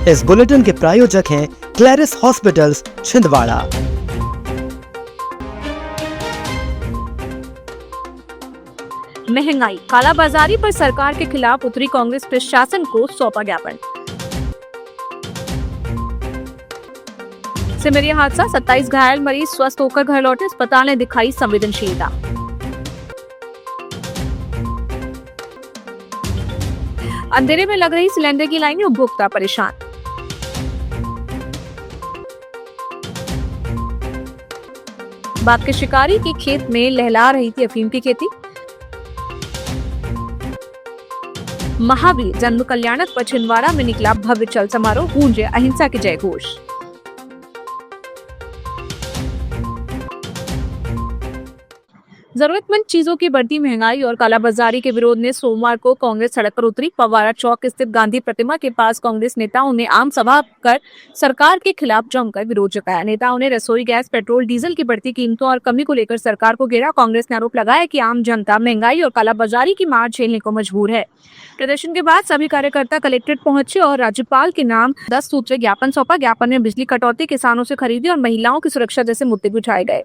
इस बुलेटिन के प्रायोजक हैं क्लैरिस हॉस्पिटल्स छिंदवाड़ा। महंगाई, कालाबाजारी पर सरकार के खिलाफ उतरी कांग्रेस, प्रशासन को सौंपा ज्ञापन। सिमरिया हादसा, 27 घायल मरीज स्वस्थ होकर घर लौटे, अस्पताल ने दिखाई संवेदनशीलता। अंधेरे में लग रही सिलेंडर की लाइन में उपभोक्ता परेशान। बाप के शिकारी की खेत में लहला रही थी अफीम की खेती। महावीर जन्म कल्याणक पर छिंदवाड़ा में निकला भव्य चल समारोह, गूंजे अहिंसा के जय घोष। जरूरतमंद चीजों की बढ़ती महंगाई और कालाबाजारी के विरोध में सोमवार को कांग्रेस सड़क पर उतरी। पवारा चौक स्थित गांधी प्रतिमा के पास कांग्रेस नेताओं ने आम सभा कर सरकार के खिलाफ जमकर विरोध जताया। नेताओं ने रसोई गैस, पेट्रोल, डीजल की बढ़ती कीमतों और कमी को लेकर सरकार को घेरा। कांग्रेस ने आरोप लगाया कि आम जनता महंगाई और कालाबाजारी की मार झेलने को मजबूर है। प्रदर्शन के बाद सभी कार्यकर्ता कलेक्ट्रेट पहुंचे और राज्यपाल के नाम 10 सूत्रीय ज्ञापन सौंपा। ज्ञापन में बिजली कटौती, किसानों से खरीदी और महिलाओं की सुरक्षा जैसे मुद्दे भी उठाए गए।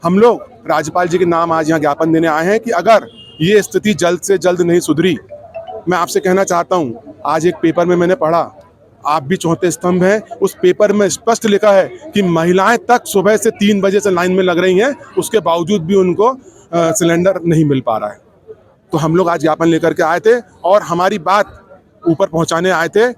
हम लोग राज्यपाल जी के नाम आज यहाँ ज्ञापन देने आए हैं कि अगर ये स्थिति जल्द से जल्द नहीं सुधरी, मैं आपसे कहना चाहता हूँ, आज एक पेपर में मैंने पढ़ा, आप भी चौथे स्तंभ हैं, उस पेपर में स्पष्ट लिखा है कि महिलाएं तक सुबह से 3 बजे से लाइन में लग रही हैं, उसके बावजूद भी उनको सिलेंडर नहीं मिल पा रहा है। तो हम लोग आज ज्ञापन लेकर के आए थे और हमारी बात ऊपर पहुंचाने आए थे।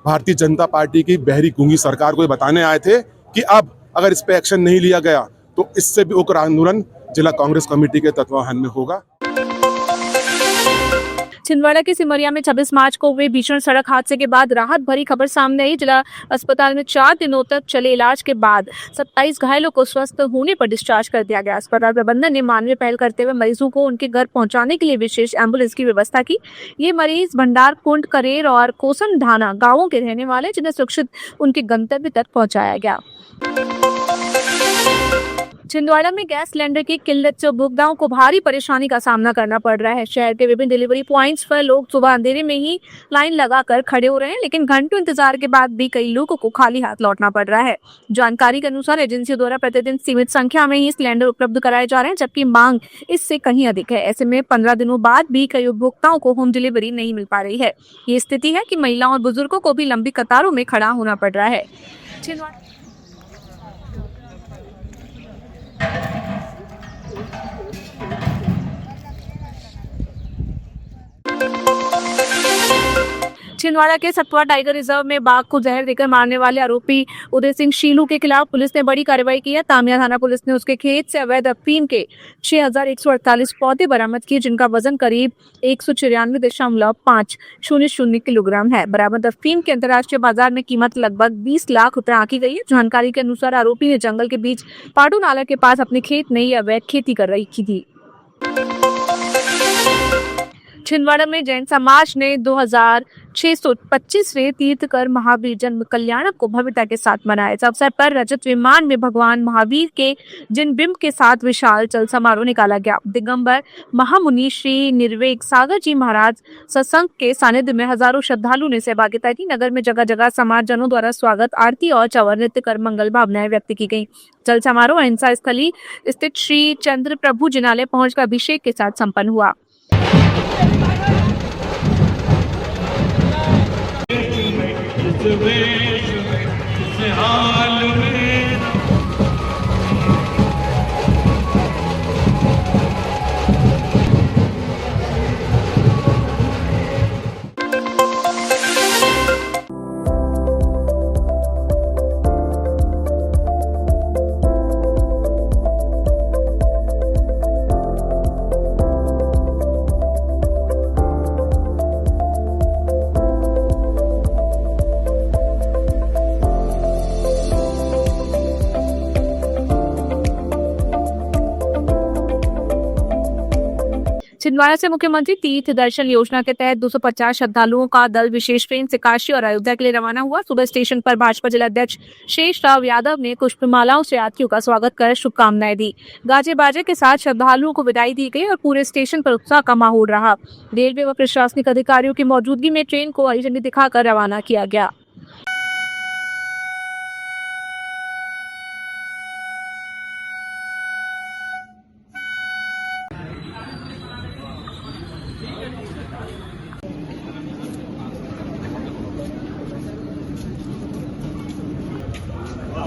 भारतीय जनता पार्टी की बहरी गूंगी सरकार को ये बताने आए थे कि अब अगर इस पर एक्शन नहीं लिया गया तो इससे भी उग्र आंदोलन जिला कांग्रेस कमेटी के तत्वावधान में होगा। छिंदवाड़ा के सिमरिया में 26 मार्च को हुए भीषण सड़क हादसे के बाद राहत भरी खबर सामने आई। जिला अस्पताल में 4 दिनों तक चले इलाज के बाद 27 घायलों को स्वस्थ होने पर डिस्चार्ज कर दिया गया। अस्पताल प्रबंधन ने मानवीय पहल करते हुए मरीजों को उनके घर पहुंचाने के लिए विशेष एम्बुलेंस की व्यवस्था की। ये मरीज भंडार कुंड, करेर और कोसन ढाना गाँवों के रहने वाले, जिन्हें सुरक्षित उनके गंतव्य तक पहुँचाया गया। छिंदवाड़ा में गैस सिलेंडर की किल्लत से उपभोक्ताओं को भारी परेशानी का सामना करना पड़ रहा है। शहर के विभिन्न डिलीवरी पॉइंट्स पर लोग सुबह अंधेरे में ही लाइन लगाकर खड़े हो रहे हैं, लेकिन घंटों इंतजार के बाद भी कई लोगों को खाली हाथ लौटना पड़ रहा है। जानकारी के अनुसार एजेंसियों द्वारा प्रतिदिन सीमित संख्या में ही सिलेंडर उपलब्ध कराए जा रहे हैं, जबकि मांग इससे कहीं अधिक है। ऐसे में 15 दिनों बाद भी कई उपभोक्ताओं को होम डिलीवरी नहीं मिल पा रही है। ये स्थिति है कि महिलाओं और बुजुर्गों को भी लंबी कतारों में खड़ा होना पड़ रहा है। छिंदवाड़ा के सतवा टाइगर रिजर्व में बाघ को जहर देकर मारने वाले आरोपी उदय सिंह शीलू के खिलाफ पुलिस ने बड़ी कार्रवाई की है। तामिया थाना पुलिस ने उसके खेत से अवैध अफीम के 6148 पौधे बरामद किए, जिनका वजन करीब 194.500 किलोग्राम है। बरामद अफीम की अंतर्राष्ट्रीय बाजार में कीमत लगभग 20 लाख रुपए आंकी गई है। जानकारी के अनुसार आरोपी ने जंगल के बीच पाडू नाला के पास अपने खेत में ही अवैध खेती कर रही थी। छिंदवाड़ा में जैन समाज ने 2625वें तीर्थकर महावीर जन्म कल्याणक को भव्यता के साथ मनाया। इस अवसर पर रजत विमान में भगवान महावीर के जिन बिंब के साथ विशाल चल समारोह निकाला गया। दिगंबर महामुनि श्री निर्वेक सागर जी महाराज सत्संग के सानिध्य में हजारों श्रद्धालुओं ने सहभागिता की। नगर में जगह जगह समाजजनों द्वारा स्वागत, आरती और चवर नृत्य कर मंगल भावनाएं व्यक्त की गई। चल समारोह अहिंसा स्थली स्थित श्री चंद्र प्रभु जिनालय पहुंचकर अभिषेक के साथ संपन्न हुआ। छिंदवाड़ा से मुख्यमंत्री तीर्थ दर्शन योजना के तहत 250 श्रद्धालुओं का दल विशेष ट्रेन से काशी और अयोध्या के लिए रवाना हुआ। सुबह स्टेशन पर भाजपा जिला अध्यक्ष शेष राव यादव ने पुष्पमालाओं से यात्रियों का स्वागत कर शुभकामनाएं दी। गाजे बाजे के साथ श्रद्धालुओं को विदाई दी गई और पूरे स्टेशन पर उत्साह का माहौल रहा। रेलवे व प्रशासनिक अधिकारियों की मौजूदगी में ट्रेन को हरी झंडी दिखाकर रवाना किया गया।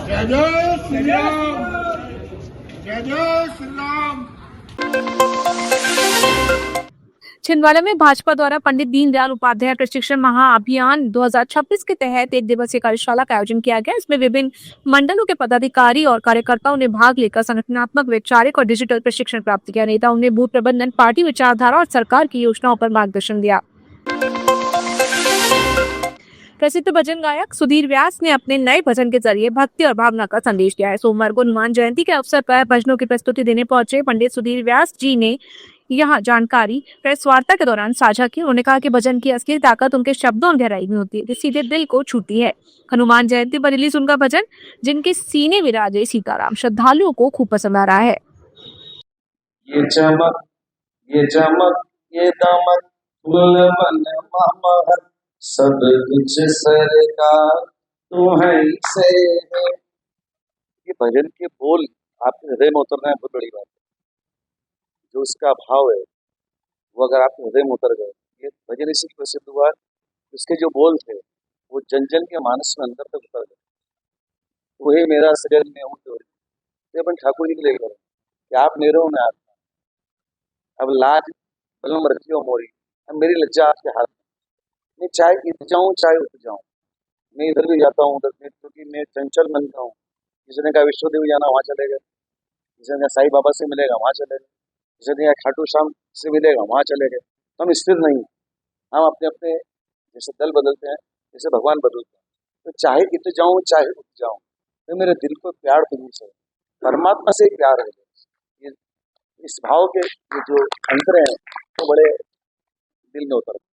जय जय श्री राम, जय जय श्री राम। छिंदवाड़ा में भाजपा द्वारा पंडित दीनदयाल उपाध्याय प्रशिक्षण महाअभियान 2026 के तहत 1 दिवसीय कार्यशाला का आयोजन किया गया। इसमें विभिन्न मंडलों के पदाधिकारी और कार्यकर्ताओं ने भाग लेकर संगठनात्मक, वैचारिक और डिजिटल प्रशिक्षण प्राप्त किया। नेताओं ने बूथ प्रबंधन, पार्टी विचारधारा और सरकार की योजनाओं पर मार्गदर्शन दिया। प्रसिद्ध भजन गायक सुधीर व्यास ने अपने नए भजन के जरिए भक्ति और भावना का संदेश दिया है। सोमवार को हनुमान जयंती के अवसर पर भजनों की प्रस्तुति देने पहुंचे पंडित सुधीर व्यास जी ने यहां जानकारी प्रेस वार्ता के दौरान साझा की। उन्होंने कहा कि भजन की असली ताकत उनके शब्दों और गहराई में होती है, जो सीधे दिल को छूती है। हनुमान जयंती पर रिलीज उनका भजन जिनके सीने विराजे सीताराम श्रद्धालुओं को खूब पसंद आ रहा है। ये चमक ये दमक फूल मन महर, सब कुछ सरकार तुम्हारी से है। ये भजन के बोल आपके हृदय में उतरना है, बहुत बड़ी बात है। जो उसका भाव है वो अगर आपके हृदय में उतर गए, ये भजन इसी प्रसिद्ध हुआ, उसके जो बोल थे वो जन जन के मानस में अंदर तक उतर गए। वही मेरा सजन में हूँ तो अपन ठाकुर जी के लिए करें कि आप नेरो में आत्मा, अब लाज बलम रखियो मोरी, अब मेरी लज्जा आपके हाथ में। मैं चाहे इत जाऊँ चाहे उठ जाऊँ, मैं इधर भी जाता हूँ उधर भी, क्योंकि मैं चंचल मन का हूँ। किसी ने कहा विश्व देवी जाना, वहाँ चले गए। किसी ने कहा साईं बाबा से मिलेगा, वहाँ चले गए। किसी ने कहा खाटू श्याम से मिलेगा, वहाँ चले गए। तो हम स्थिर नहीं, हम अपने अपने जैसे दल बदलते हैं जैसे भगवान बदलते हैं। तो चाहे इत जाऊँ चाहे उठ जाऊँ, तो मेरे दिल को प्यार तुम से, परमात्मा से प्यार है। इस भाव के जो अंतर हैं वो बड़े दिल में उतर।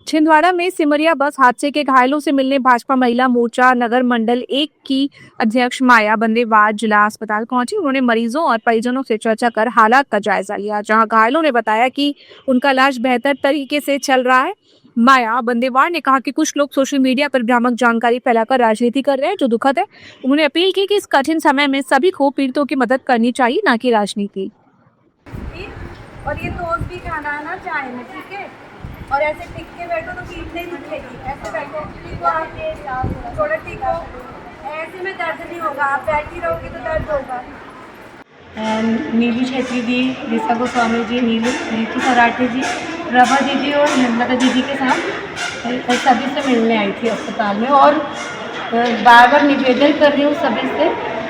छिंदवाड़ा में सिमरिया बस हादसे के घायलों से मिलने भाजपा महिला मोर्चा नगर मंडल 1 की अध्यक्ष माया बंदेवार जिला अस्पताल पहुंची। उन्होंने मरीजों और परिजनों से चर्चा कर हालात का जायजा लिया, जहां घायलों ने बताया कि उनका इलाज बेहतर तरीके से चल रहा है। माया बंदेवार ने कहा कि कुछ लोग सोशल मीडिया पर भ्रामक जानकारी फैलाकर राजनीति कर रहे हैं, जो दुखद है। उन्होंने अपील की कि इस कठिन समय में सभी को पीड़ितों की मदद करनी चाहिए, न कि राजनीति। और ये टोस्ट भी खाना आना चाय में, ठीक है। और ऐसे टिक के बैठो तो पीठ नहीं दुखेगी, ऐसे बैठो टिको, आके थोड़ा टिको, ऐसे में दर्द नहीं होगा। आप बैठी रहोगे तो दर्द होगा। नीलू छेत्री जी, ऋषा गोस्वामी जी, नीतू सराठे जी, प्रभा दीदी और नंदा दीदी के साथ सभी से मिलने आई थी अस्पताल में। और बार बार निवेदन कर रही हूँ सभी से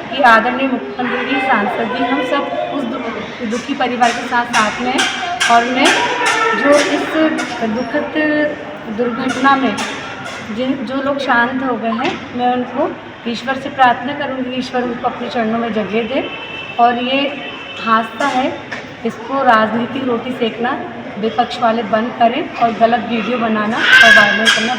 कि आदरणीय मुख्यमंत्री जी, सांसद जी, हम सब उस दुखी परिवार के साथ में हैं। और मैं जो इस दुखद दुर्घटना में जो लोग शांत हो गए हैं, मैं उनको ईश्वर से प्रार्थना करूंगी, ईश्वर उनको अपने चरणों में जगह दे। और ये हादसा है, इसको राजनीतिक रोटी सेकना विपक्ष वाले बंद करें और गलत वीडियो बनाना और वायरल करना